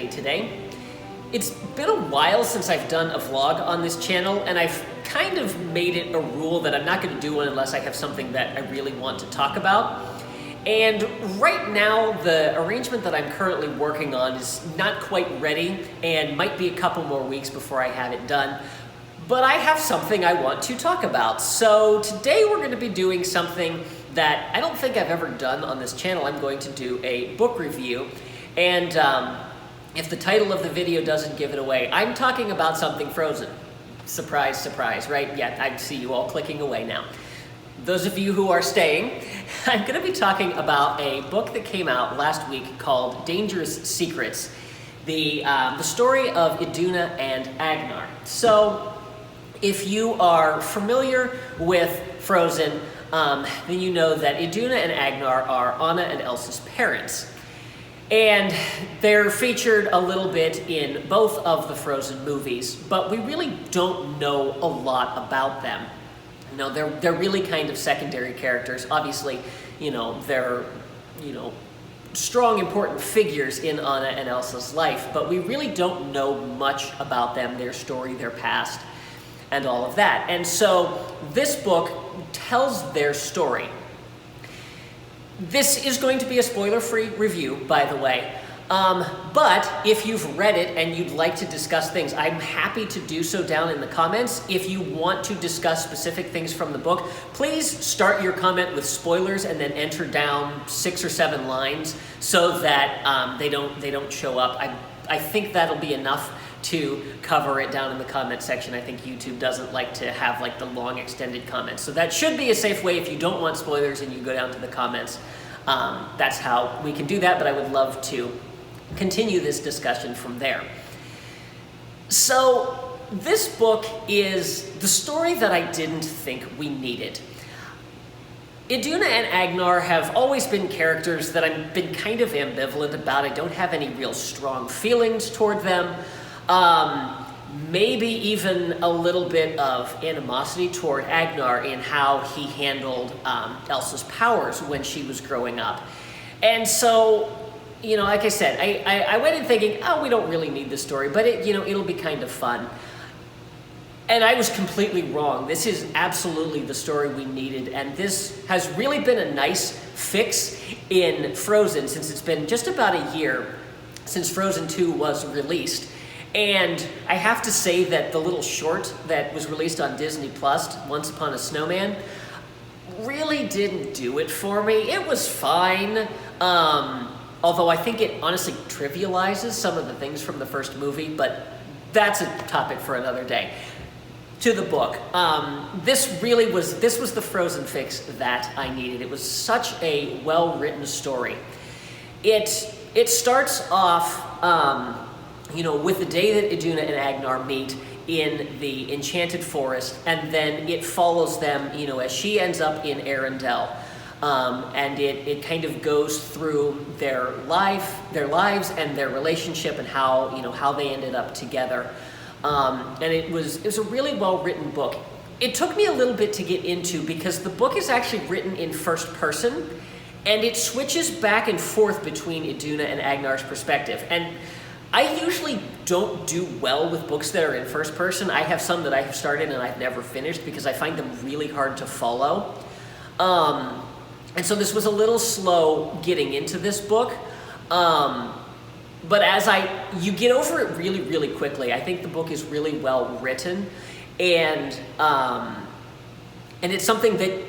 day today. It's been a while since I've done a vlog on this channel, and I've kind of made it a rule that I'm not going to do one unless I have something that I really want to talk about. And right now, the arrangement that I'm currently working on is not quite ready and might be a couple more weeks before I have it done. But I have something I want to talk about. So today we're going to be doing something that I don't think I've ever done on this channel. I'm going to do a book review. And if the title of the video doesn't give it away, I'm talking about something Frozen. Surprise, surprise, right? Yeah, I see you all clicking away now. Those of you who are staying, I'm going to be talking about a book that came out last week called Dangerous Secrets, the story of Iduna and Agnarr. So, if you are familiar with Frozen, then you know that Iduna and Agnarr are Anna and Elsa's parents. And they're featured a little bit in both of the Frozen movies, but we really don't know a lot about them. You know, they're really kind of secondary characters. Obviously, they're, strong, important figures in Anna and Elsa's life, but we really don't know much about them, their story, their past, and all of that. And so this book tells their story. This is going to be a spoiler-free review, by the way. But if you've read it and you'd like to discuss things, I'm happy to do so down in the comments. If you want to discuss specific things from the book, please start your comment with spoilers and then enter down 6 or 7 lines so that they don't show up. I think that'll be enough to cover it down in the comment section. I think YouTube doesn't like to have the long extended comments. So that should be a safe way if you don't want spoilers and you go down to the comments. That's how we can do that, but I would love to continue this discussion from there. So this book is the story that I didn't think we needed. Iduna and Agnarr have always been characters that I've been kind of ambivalent about. I don't have any real strong feelings toward them. Maybe even a little bit of animosity toward Agnarr in how he handled Elsa's powers when she was growing up. And so, like I said, I went in thinking, oh, we don't really need this story, but it'll be kind of fun. And I was completely wrong. This is absolutely the story we needed, and this has really been a nice fix in Frozen since it's been just about a year since Frozen 2 was released. And I have to say that the little short that was released on Disney Plus, Once Upon a Snowman, really didn't do it for me. It was fine, although I think it honestly trivializes some of the things from the first movie, but that's a topic for another day. To the book, this was the Frozen fix that I needed. It was such a well-written story. It starts off, with the day that Iduna and Agnarr meet in the Enchanted Forest, and then it follows them, as she ends up in Arendelle. And it kind of goes through their lives and their relationship and how they ended up together. And it was a really well-written book. It took me a little bit to get into because the book is actually written in first person, and it switches back and forth between Iduna and Agnar's perspective. And I usually don't do well with books that are in first person. I have some that I have started and I've never finished because I find them really hard to follow. And so this was a little slow getting into this book. But you get over it really, really quickly. I think the book is really well written, and it's something that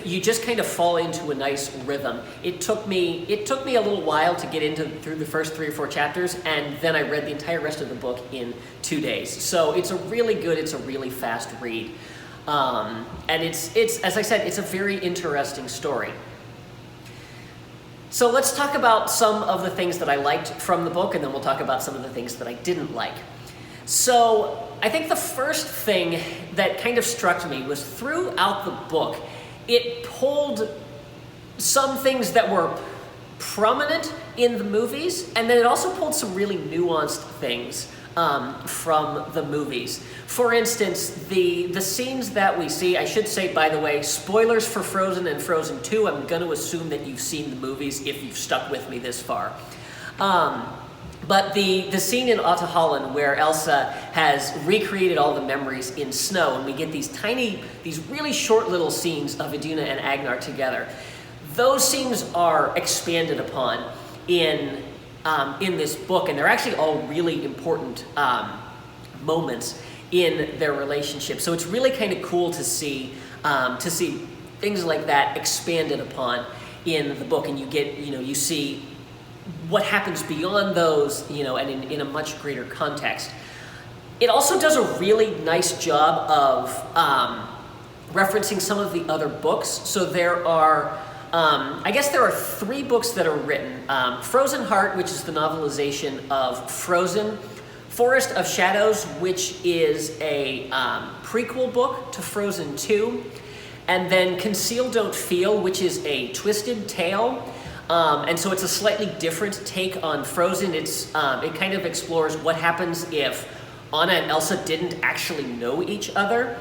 you just kind of fall into a nice rhythm. It took me a little while to get through the first 3 or 4 chapters, and then I read the entire rest of the book in 2 days. So it's a really fast read, and it's as I said, it's a very interesting story. So let's talk about some of the things that I liked from the book, and then we'll talk about some of the things that I didn't like. So I think the first thing that kind of struck me was throughout the book, it pulled some things that were prominent in the movies, and then it also pulled some really nuanced things from the movies. For instance, the scenes that we see, I should say, by the way, spoilers for Frozen and Frozen 2. I'm going to assume that you've seen the movies if you've stuck with me this far. But the scene in Otahallan where Elsa has recreated all the memories in snow, and we get these really short little scenes of Iduna and Agnarr together, those scenes are expanded upon in this book, and they're actually all really important moments in their relationship. So it's really kind of cool to see things like that expanded upon in the book, and you see what happens beyond those, and in a much greater context. It also does a really nice job of referencing some of the other books. So there are, I guess there are 3 books that are written. Frozen Heart, which is the novelization of Frozen. Forest of Shadows, which is a prequel book to Frozen 2. And then Conceal Don't Feel, which is a twisted tale. And so it's a slightly different take on Frozen. It kind of explores what happens if Anna and Elsa didn't actually know each other,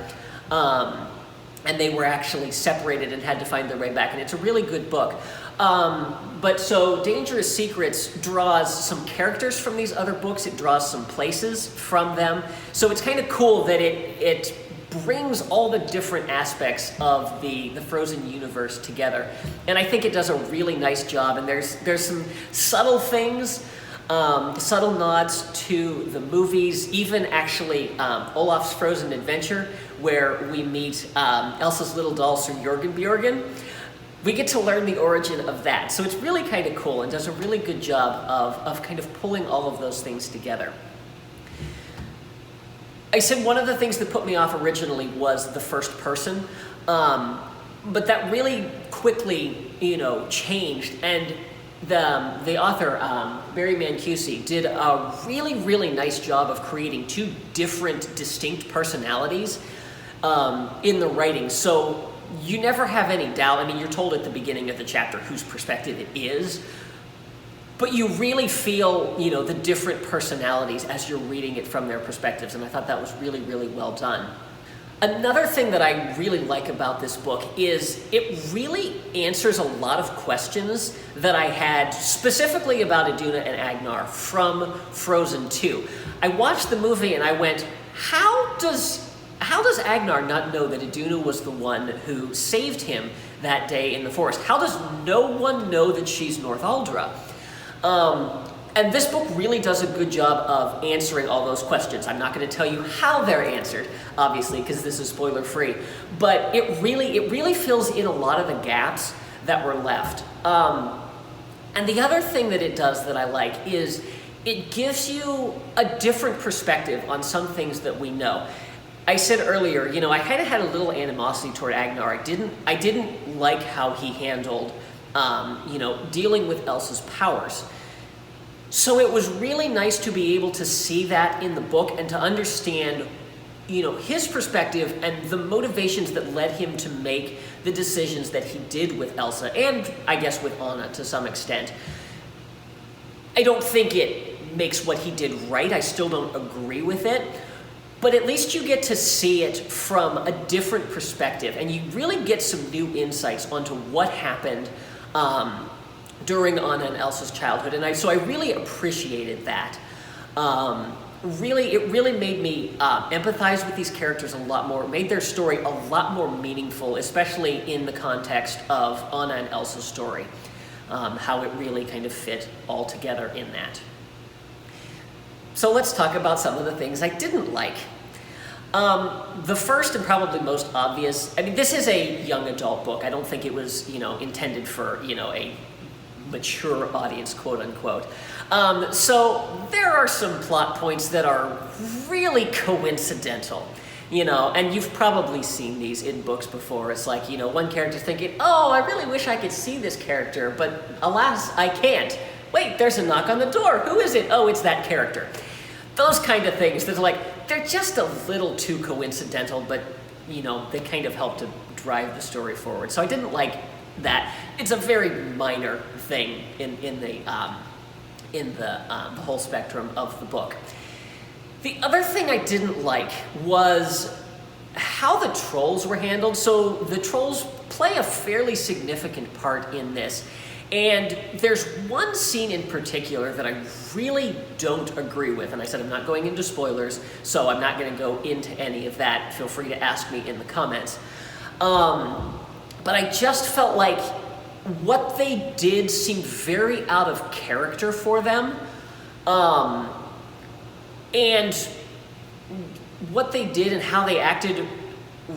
and they were actually separated and had to find their way back. And it's a really good book. But so Dangerous Secrets draws some characters from these other books. It draws some places from them. So it's kind of cool that it brings all the different aspects of the Frozen universe together. And I think it does a really nice job, and there's some subtle things, subtle nods to the movies, even actually Olaf's Frozen Adventure, where we meet Elsa's little doll, Sir Jorgen. We get to learn the origin of that. So it's really kind of cool and does a really good job of kind of pulling all of those things together. I said one of the things that put me off originally was the first person, but that really quickly, changed. And the author, Barry Mancusi, did a really, really nice job of creating 2 different, distinct personalities in the writing. So you never have any doubt. I mean, you're told at the beginning of the chapter whose perspective it is, but you really feel, the different personalities as you're reading it from their perspectives, and I thought that was really, really well done. Another thing that I really like about this book is it really answers a lot of questions that I had specifically about Iduna and Agnarr from Frozen 2. I watched the movie and I went, how does Agnarr not know that Iduna was the one who saved him that day in the forest? How does no one know that she's Northuldra? And this book really does a good job of answering all those questions. I'm not going to tell you how they're answered, obviously, because this is spoiler-free. But it really fills in a lot of the gaps that were left. And the other thing that it does that I like is it gives you a different perspective on some things that we know. I said earlier, I kind of had a little animosity toward Agnarr. I didn't like how he handled, dealing with Elsa's powers. So it was really nice to be able to see that in the book and to understand, his perspective and the motivations that led him to make the decisions that he did with Elsa, and I guess with Anna to some extent. I don't think it makes what he did right. I still don't agree with it. But at least you get to see it from a different perspective, and you really get some new insights onto what happened during Anna and Elsa's childhood, and so I really appreciated that. It really made me empathize with these characters a lot more. It made their story a lot more meaningful, especially in the context of Anna and Elsa's story, how it really kind of fit all together in that. So let's talk about some of the things I didn't like. The first and probably most obvious, this is a young adult book. I don't think it was, intended for, a mature audience, quote unquote. So there are some plot points that are really coincidental, and you've probably seen these in books before. It's like, one character thinking, oh, I really wish I could see this character, but alas, I can't. Wait, there's a knock on the door. Who is it? Oh, it's that character. Those kind of things that they're just a little too coincidental, but, they kind of help to drive the story forward. So I didn't like that. It's a very minor thing in the whole spectrum of the book. The other thing I didn't like was how the trolls were handled. So the trolls play a fairly significant part in this. And there's one scene in particular that I really don't agree with. And I said I'm not going into spoilers, so I'm not going to go into any of that. Feel free to ask me in the comments. But I just felt like what they did seemed very out of character for them. And what they did and how they acted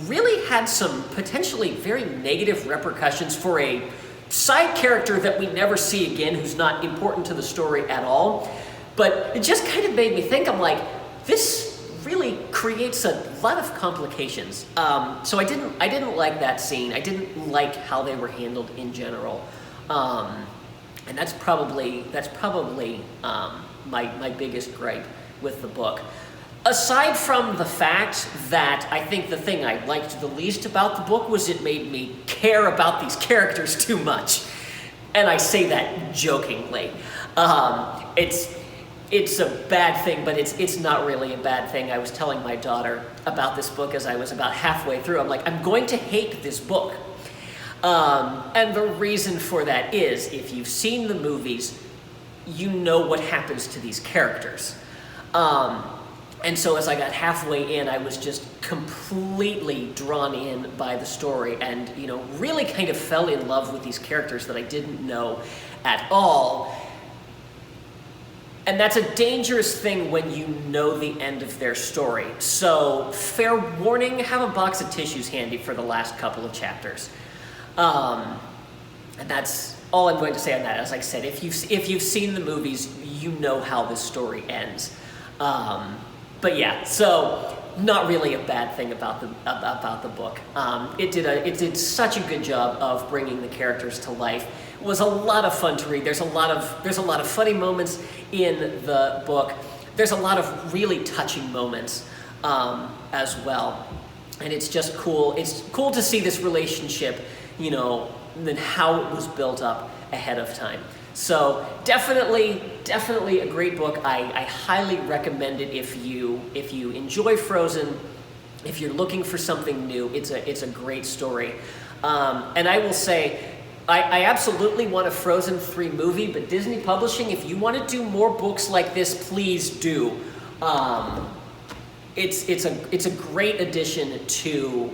really had some potentially very negative repercussions for a side character that we never see again, who's not important to the story at all. But it just kind of made me think, I'm like, this really creates a lot of complications. So I didn't like that scene. I didn't like how they were handled in general. And that's probably my biggest gripe with the book. Aside from the fact that I think the thing I liked the least about the book was it made me care about these characters too much. And I say that jokingly. It's a bad thing, but it's not really a bad thing. I was telling my daughter about this book as I was about halfway through. I'm like, I'm going to hate this book. And the reason for that is, if you've seen the movies, you know what happens to these characters. And so as I got halfway in, I was just completely drawn in by the story and, really kind of fell in love with these characters that I didn't know at all. And that's a dangerous thing when you know the end of their story. So, fair warning, have a box of tissues handy for the last couple of chapters. And that's all I'm going to say on that. As I said, if you've seen the movies, you know how this story ends. But yeah, so not really a bad thing about the book. It did such a good job of bringing the characters to life. It was a lot of fun to read. There's a lot of funny moments in the book. There's a lot of really touching moments as well, and it's just cool. It's cool to see this relationship, and how it was built up ahead of time. So definitely a great book. I highly recommend it if you enjoy Frozen, if you're looking for something new. It's a great story. And I will say, I absolutely want a Frozen 3 movie, but Disney Publishing, if you want to do more books like this, please do. It's a great addition to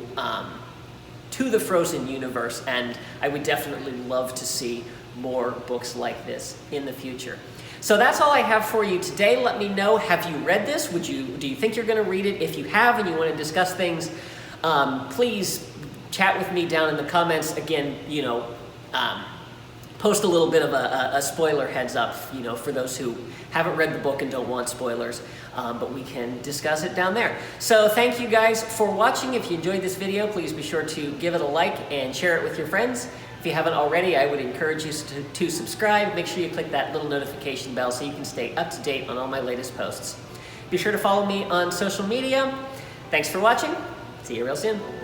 the Frozen universe, and I would definitely love to see more books like this in the future. So that's all I have for you today. Let me know, have you read this? Do you think you're going to read it? If you have and you want to discuss things, please chat with me down in the comments. Again, post a little bit of a spoiler heads up, for those who haven't read the book and don't want spoilers, but we can discuss it down there. So thank you guys for watching. If you enjoyed this video, please be sure to give it a like and share it with your friends. If you haven't already, I would encourage you to subscribe. Make sure you click that little notification bell so you can stay up to date on all my latest posts. Be sure to follow me on social media. Thanks for watching. See you real soon.